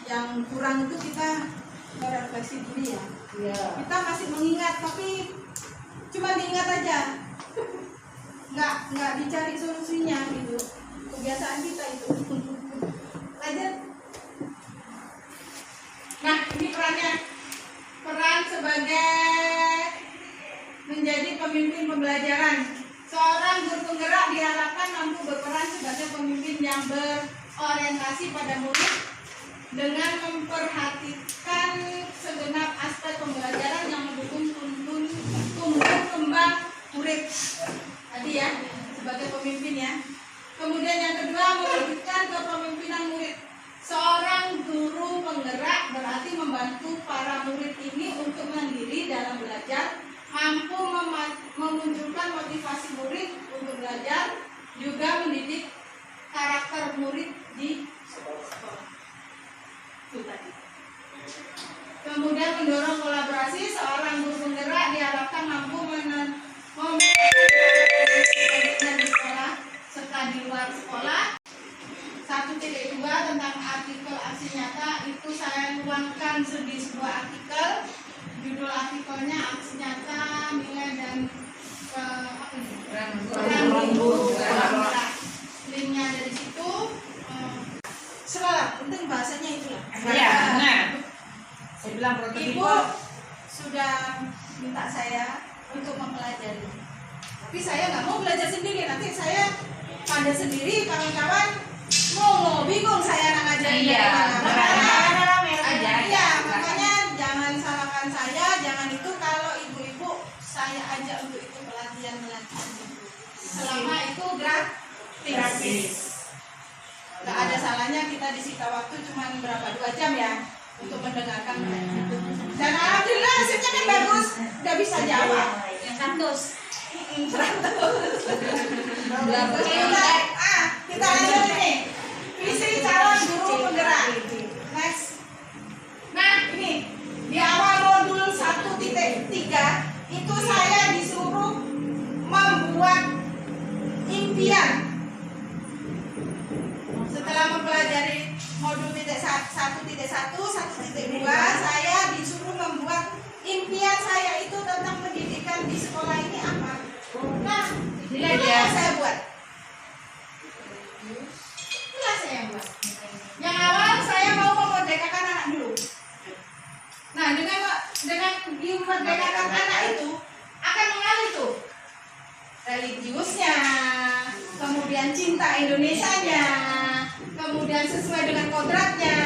Yang kurang itu kita merefleksi diri ya. Ya. Kita masih mengingat tapi cuma diingat aja, nggak dicari solusinya gitu. Kebiasaan kita itu. Lanjut. Nah, ini peran sebagai menjadi pemimpin pembelajaran. Seorang guru penggerak diharapkan mampu berperan sebagai pemimpin yang berorientasi pada murid dengan memperhatikan segenap aspek pembelajaran yang mendukung tumbuh kembang murid. Tadi ya, sebagai pemimpin ya. Kemudian yang kedua, mewujudkan kepemimpinan murid. Seorang guru penggerak berarti membantu para murid ini untuk mandiri dalam belajar, mampu memunculkan motivasi murid untuk belajar, juga mendidik karakter murid di sekolah. Itu tadi. Kemudian mendorong kolaborasi, seorang guru penggerak diharapkan mampu komitmen di sekolah serta di luar sekolah. 1.2 tentang artikel aksi nyata itu saya tuangkan di sebuah artikel. Judul artikelnya aksi nyata nilai dan peran guru. Linknya dari situ. Sekolah penting bahasanya itulah. Iya, benar. Saya bilang Ibu sudah minta saya untuk mempelajari, tapi saya nggak mau belajar sendiri. Nanti saya pandai sendiri, kawan-kawan mau bingung saya nak ngajarin Iya, Iya, makanya jangan salahkan saya, jangan itu. Kalau ibu-ibu saya ajak untuk ikut pelatihan selama itu gratis. Nggak ada salahnya kita disita waktu cuma berapa 2 jam ya untuk mendengarkan mereka. Dan alhamdulillah hasilnya kan bagus, udah bisa jawab. Yang 100. Kita lanjut ini. Visi calon guru penggerak. Next. Nah ini di awal modul 1.3 itu saya disuruh membuat impian. Setelah mempelajari modul 1.1, 1.2, saya disuruh membuat impian saya itu tentang pendidikan di sekolah ini apa. Nah, itulah saya buat. Itulah saya buat. Yang awal saya mau memerdekakan anak dulu. Nah, dengan memerdekakan anak itu akan mengalir tuh religiusnya, kemudian cinta Indonesianya, kemudian sesuai dengan kodratnya,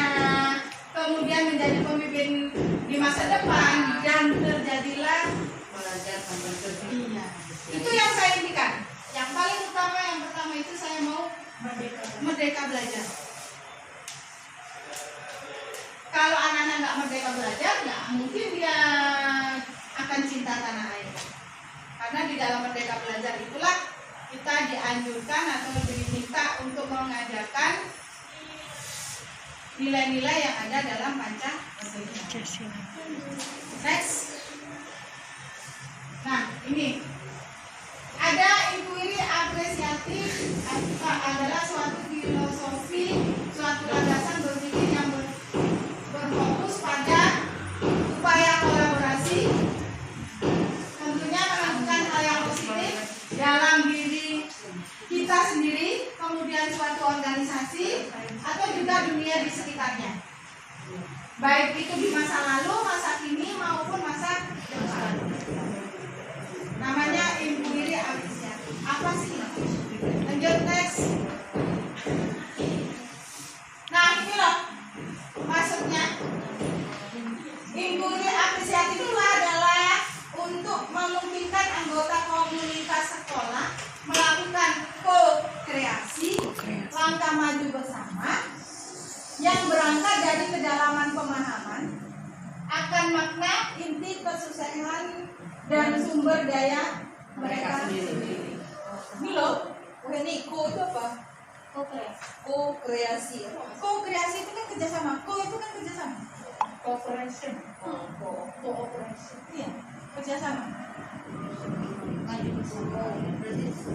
kemudian menjadi pemimpin di masa depan, dan terjadilah belajar sampai kerja. iya. Itu yang saya impikan. Yang paling utama, yang pertama itu saya mau merdeka belajar. Kalau anak-anak nggak merdeka belajar, nggak mungkin dia akan cinta tanah air. Karena di dalam merdeka belajar itulah kita dianjurkan atau diminta untuk mengajarkan nilai-nilai yang ada dalam Pancasila. Next. Nah, ini ada inquiry apresiatif adalah suatu filosofi, suatu landasan berpikir yang berfokus pada upaya kolaborasi, tentunya melakukan hal yang positif dalam diri kita sendiri, kemudian suatu organisasi atau juga dunia di sekitarnya, baik itu di masa lalu, masa kini maupun masa depan. Namanya inquiry apresiatif. Apa sih? Lanjut next. Nah ini loh maksudnya. Inquiry apresiatif itu adalah untuk memungkinkan anggota komunitas sekolah melakukan ko-kreasi, langkah maju bersama yang berangkat dari kedalaman pemahaman akan makna inti kesuksesan dan sumber daya mereka sendiri. Ini loh, ini ko itu apa? Ko-kreasi. Ko-kreasi itu kan kerjasama. Ko itu kan kerjasama. Cooperation. Cooperation. Iya, kerjasama.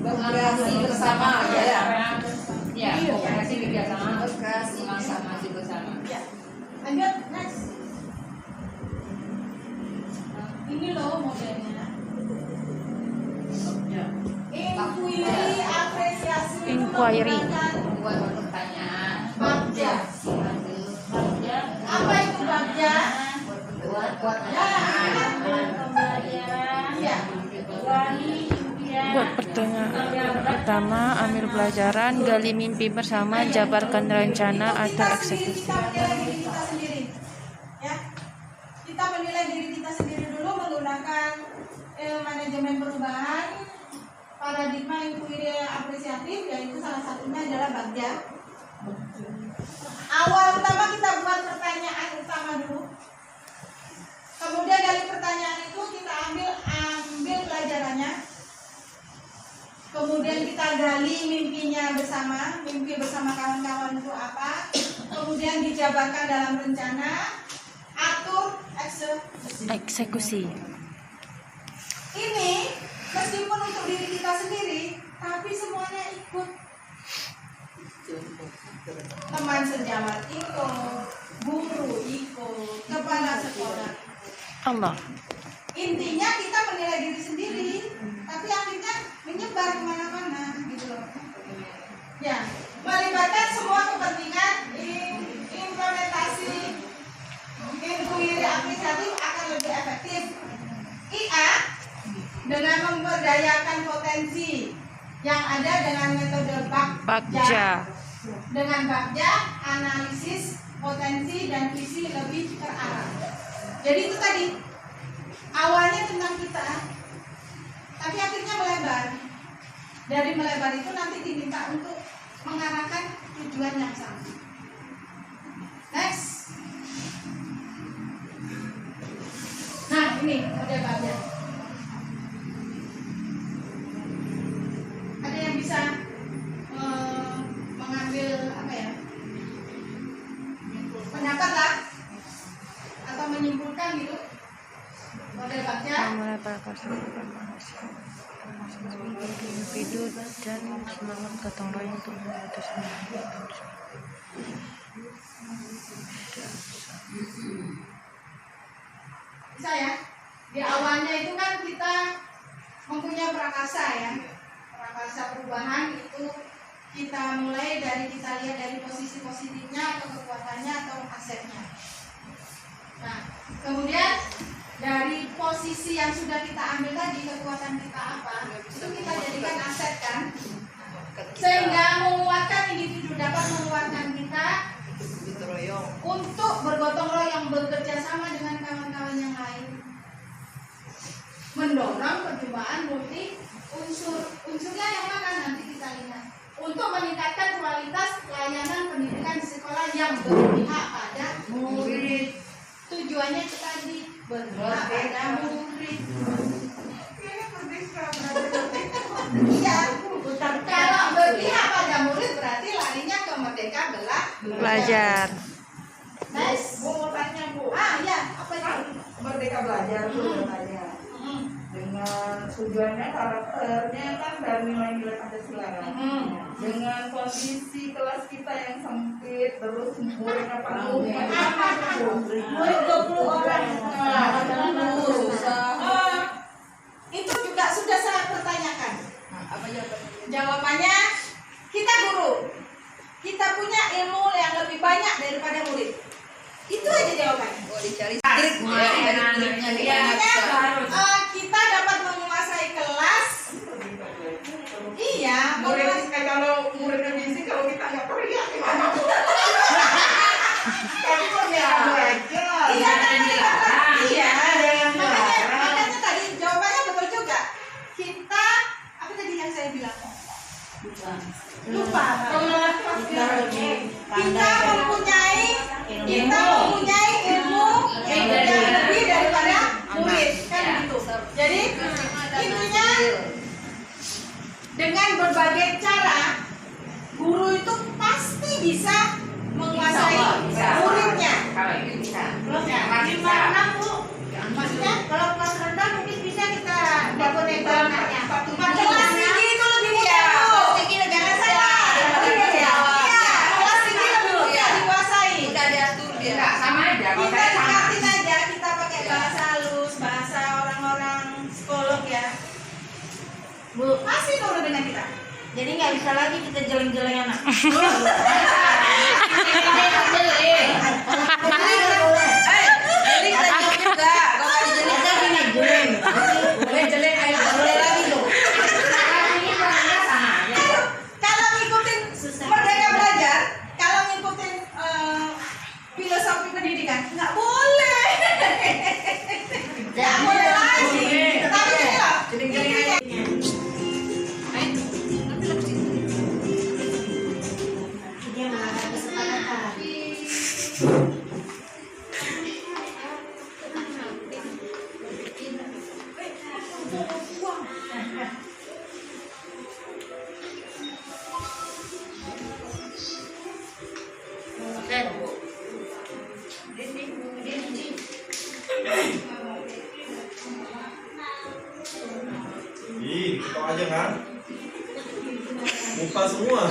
Berkreasi bersama ya. Ya, Iya. kooperasi kerjasama. Berkreasi Sama-sama bersama. Ya. Lanjut next. Ini loh modelnya. Inquiry apresiasi itu Inquiry. menggunakan Buat pertanyaan. bagja. Apa itu bagja? Buat Ya. Ya. Buat pertanyaan pertama, ambil pelajaran, gali mimpi bersama, jabarkan rencana atau eksekusi. Kita menilai diri kita sendiri. Ya. Kita menilai diri kita sendiri dulu menggunakan manajemen perubahan, paradigma inquiry apresiatif, yaitu salah satunya adalah bagja. Awal utama kita buat pertanyaan utama dulu. Kemudian dari pertanyaan itu kita ambil pelajarannya. Kemudian kita gali mimpinya bersama, mimpi bersama kawan-kawan itu apa. Kemudian dijabarkan dalam rencana, atur, Eksekusi. Ini meskipun untuk diri kita sendiri, tapi semuanya ikut. Teman sejawat ikut, guru ikut, kepala sekolah. Allah. Intinya kita menilai diri sendiri, tapi akhirnya menyebar kemana-mana gitu loh. Ya, melibatkan semua kepentingan. Implementasi inquiry apresiatif akan lebih efektif. IA dengan memberdayakan potensi yang ada dengan metode Bagja. Dengan bagja, analisis potensi dan visi lebih terarah. Jadi itu tadi awalnya tentang kita, tapi akhirnya melebar. Dari melebar itu nanti diminta untuk mengarahkan tujuan yang sama. Next. Nah ini model bagja. Ada yang bisa mengambil apa ya? Pendapat lah atau menyimpulkan gitu. Model bagja. Mulai pada individu dan semangat gotong royong untuk memutus Bisa ya? Di awalnya itu kan kita mempunyai prakarsa ya. Prakarsa perubahan itu kita mulai dari kita lihat dari posisi positifnya atau kekuatannya atau asetnya. Nah, kemudian dari posisi yang sudah kita ambil tadi, kekuatan kita apa, itu kita jadikan aset kan, sehingga menguatkan individu, dapat menguatkan kita untuk bergotong royong, bekerja sama dengan kawan-kawan yang lain, mendorong perjumpaan multi unsurnya yang mana nanti kita lihat, untuk meningkatkan kualitas layanan pendidikan di sekolah yang berpihak pada murid. Tujuannya itu tadi berpihak pada murid. Ya, kalau berpihak pada murid berarti larinya ke merdeka belajar. belajar tuh katanya. Dengan tujuannya karakternya kan dari nilai-nilai Pancasila kan. Dengan kondisi kelas kita yang sempit, terus muridnya panggungnya murid 20 orang. Itu juga sudah saya pertanyakan. apa jawabannya? Jawabannya, kita guru, kita punya ilmu yang lebih banyak daripada murid. Itu aja jawabannya. Oh, dicari trik ya, dari triknya dia Artinya, kita dapat menguasai kelas. Iya, Kalau muridnya bising, kalau kita nggak teriak gimana? Tapi kok ya belajar. Iya, makanya tadi jawabannya betul juga. Kita, apa tadi yang saya bilang? Lupa. Kita mempunyai ilmu yang lebih daripada murid, kan begitu. Jadi intinya dengan berbagai cara guru itu pasti bisa menguasai muridnya. Gimana Bu? Maksudnya kalau kelas rendah mungkin bisa kita dapat negaranya. Kelas tinggi itu lebih mudah. Kelas tinggi jangan salah. Kelas tinggi lebih mudah dikuasai. udah diatur dia. Sama aja. Kita dekatin aja, kita pakai bahasa halus, bahasa orang-orang psikolog ya. Bu, masih nurut dengan kita. Jadi nggak bisa lagi kita jeleng-jeleng anak. Jadi kita jawab juga. Kalau ada jelek Boleh jelek ayo boleh lagi tuh. Kalau ngikutin Merdeka Belajar, kalau ngikutin filosofi pendidikan, nggak boleh. Nggak boleh lagi. Tapi ini loh, intinya. Dia melanggar kesepakatan. Ih, kau aja kan? Muka semua.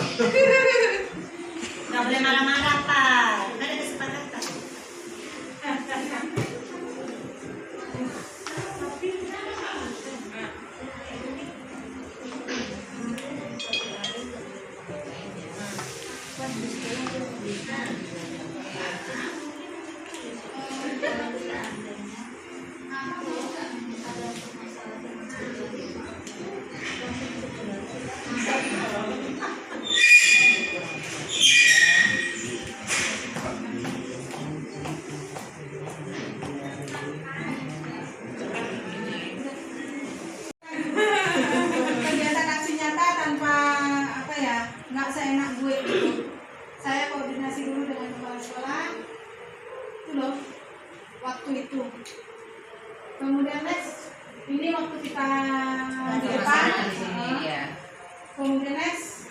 Nggak boleh marah-marah Pak. Ada kesepakatan. Kegiatan aksi nyata tanpa apa ya, nggak seenak gue gitu. Saya koordinasi dulu dengan kepala sekolah itu loh waktu itu. Kemudian next, ini waktu kita di depan. Iya. Kemudian next.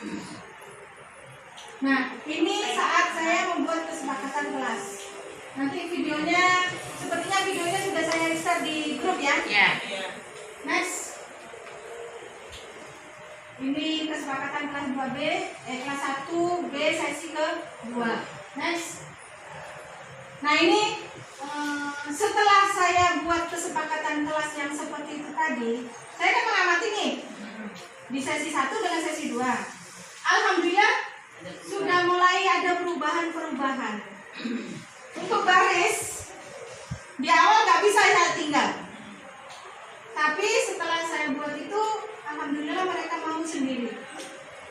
Nah, ini saat saya membuat kesepakatan kelas. Nanti videonya, sepertinya videonya sudah saya share di grup ya. Iya. Next. Ini kesepakatan kelas 2B, kelas 1B sesi ke-2. Next. Nah ini setelah saya buat kesepakatan kelas yang seperti itu tadi, saya kan mengamati nih di sesi 1 dengan sesi 2. Alhamdulillah sudah mulai ada perubahan-perubahan. Untuk baris di awal nggak bisa saya tinggal. Tapi setelah saya buat itu, alhamdulillah mereka mau sendiri.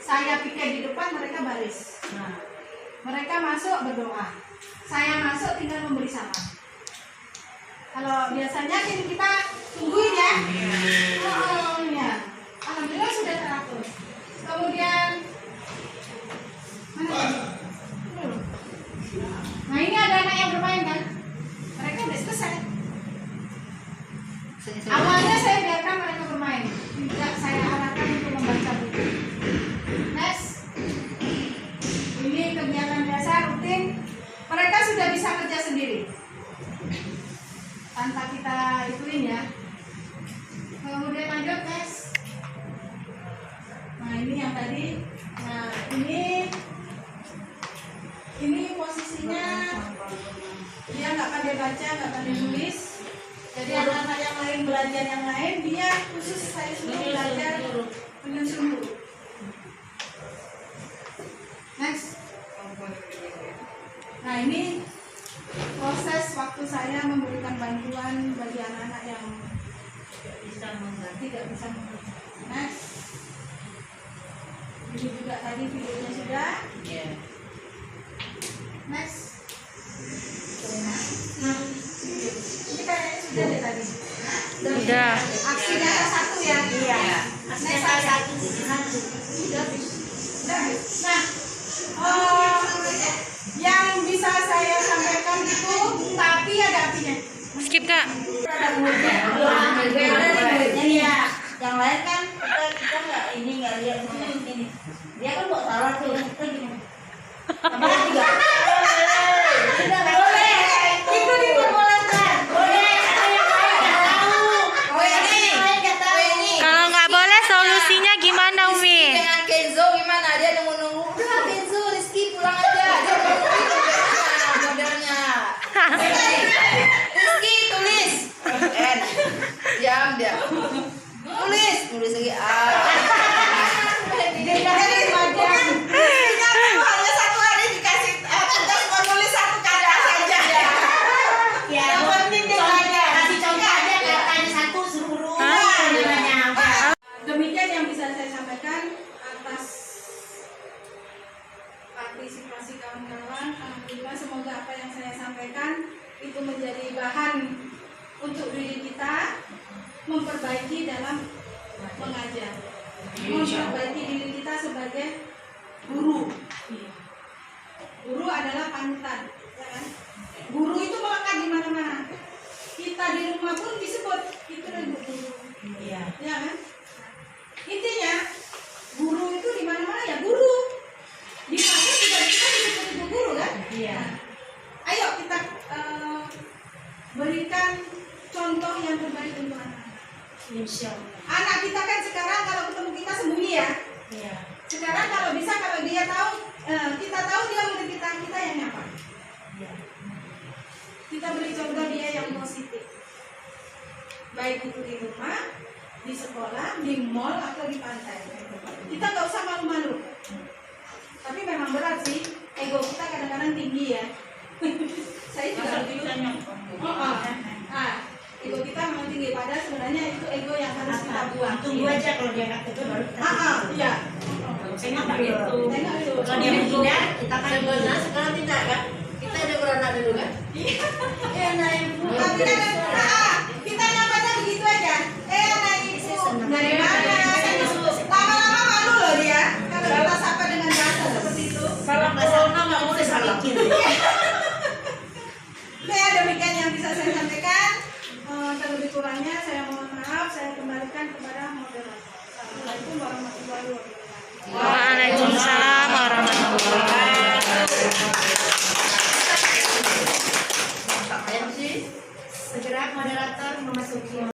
Saya pikir di depan, mereka baris. Mereka masuk berdoa. Saya masuk tinggal memberi salam. Kalau biasanya kita tungguin ya. Oh, ya. Alhamdulillah sudah teratur. Kemudian mana ini? Nah ini ada anak yang bermain kan? Mereka udah selesai. Awalnya saya biarkan mereka bermain, tidak saya arahkan untuk membaca buku. Next, ini kegiatan biasa rutin. Mereka sudah bisa kerja sendiri tanpa kita ituin ya. Kemudian lanjut next. Nah ini yang tadi. Nah ini posisinya dia nggak pandai baca, nggak pandai tulis. Jadi anak-anak yang lain belajar yang lain, dia khusus saya suruh belajar menyusun huruf. Next. Nah ini proses waktu saya memberikan bantuan bagi anak-anak yang tidak bisa mengerti. Next. Ini juga tadi videonya sudah. Next. Nah, ini kayaknya sudah deh tadi. Udah. Aksinya satu ya. Iya. Aksinya satu. Sudah. Nah, yang bisa saya sampaikan itu tapi ada apinya. Skip Kak. Yang lain kan kita nggak lihat ini. Dia kan kok salah tuh. Tidak boleh. Itu diperbolehkan. Boleh. Kalau nggak boleh solusinya gimana Umi? Dengan Kenzo gimana? Dia nunggu-nunggu. Udah Kenzo, Rizky pulang aja. Dia nunggu modelnya. Rizky tulis. Diam dia. Tulis lagi. Hanya satu hari dikasih tugas menulis satu kata saja. Yang penting dia belajar. Kasih contoh aja katanya satu suruh. Demikian yang bisa saya sampaikan atas partisipasi kawan-kawan. Alhamdulillah semoga apa yang saya sampaikan itu menjadi bahan untuk diri kita memperbaiki dalam mengajar, memperbaiki diri kita sebagai guru. Guru adalah panutan, ya kan? Guru itu melekat di mana-mana. Kita di rumah pun disebut itu adalah guru, ya kan? Intinya guru itu di mana-mana ya guru. Di mana juga kita disebut ibu guru kan? Iya. Ayo kita berikan contoh yang terbaik untuk anak. Insya Allah. Anak kita kan sekarang kalau ketemu kita sembunyi ya. Iya. Sekarang kalau bisa kalau dia tahu, kita tahu dia murid kita yang nyapa. Kita beri contoh dia yang positif. Baik itu di rumah, di sekolah, di mall atau di pantai. Kita nggak usah malu-malu. Tapi memang berat sih, ego kita kadang-kadang tinggi ya. Saya juga begitu. Ego kita memang tinggi, padahal sebenarnya itu ego yang harus kita buang. Tunggu aja kalau dia kata itu baru kita. Iya. Tengok begitu. Tengok dulu. Kalau dia tidak, kita kan sekarang tidak kan? Kita ada beranak dulu kan? Iya, anak ibu. Tapi kan kita nyapanya begitu aja. Anak ibu. Dari mana?